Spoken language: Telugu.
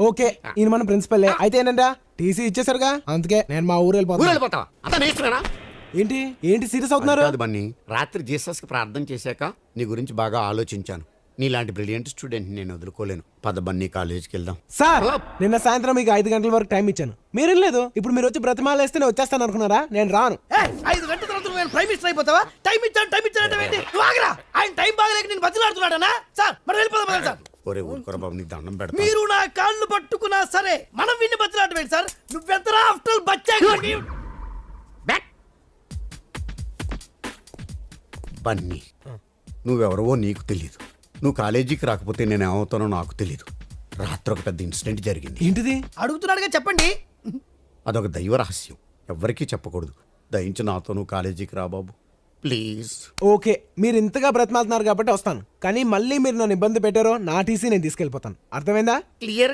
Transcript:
ఓకే ఈయన మన ప్రిన్సిపల్ అయితే ఏంటంట టీసీ ఇచ్చేసారుగా అందుకే నేను మా ఊరు వెళ్ళిపోతాను వెళ్ళిపోతావా అంతా నేర్చుకున్నా ఏంటి ఏంటి సీరియస్ అవుతున్నారు కాదు బన్నీ, రాత్రి జీసస్కి ప్రార్థన చేశాక నీ గురించి బాగా ఆలోచించాను. నీలాంటి బ్రిలియంట్ స్టూడెంట్ నేను వదులుకోలేను. పద బన్నీ, కాలేజీకి వెళ్దాం. సార్ నిన్న సాయంత్రం మీకు 5 గంటల వరకు టైం ఇచ్చాను, మీరేం లేదు. ఇప్పుడు మీరు వచ్చి బ్రతిమాలేస్తే నేను వచ్చేస్తాను అనుకున్నారా? నేను రాను. 5 గంటల తర్వాత నేను ప్రైమ్ మినిస్టర్ అయిపోతావా? టైం ఇచ్చాను నువ్వు ఆగరా. ఆయన టైం బాగలేక నేను బతిలాడుతున్నాడనా? సార్ మనం వెళ్ళిపోదాం సార్. ఒరే ఊరుకోరా బాబు, నీకు దండం పెడతా. మీరు నా కాళ్ళు పట్టుకున్నా సరే మనం విన్ని బతిలాడమేంటి సార్? నువ్వెంతరా ఆఫ్టర్ బచ్చా బన్నీ, నువ్వెవరవో నీకు తెలీదు. నువ్వు కాలేజీకి రాకపోతే నేను ఏమవుతానో నాకు తెలీదు. రాత్రి ఒక పెద్ద ఇన్సిడెంట్ జరిగింది. ఏంటిది? అడుగుతున్నాడుగా చెప్పండి. అదొక దైవ రహస్యం, ఎవ్వరికీ చెప్పకూడదు. దయించి నాతో నువ్వు కాలేజీకి రా బాబు, ప్లీజ్. ఓకే మీరు ఇంతగా బ్రతిమాలుతున్నారు కాబట్టి వస్తాను, కానీ మళ్ళీ మీరు నన్ను ఇబ్బంది పెట్టారో నా టీసీ నేను తీసుకెళ్ళిపోతాను. అర్థమైందా? క్లియర్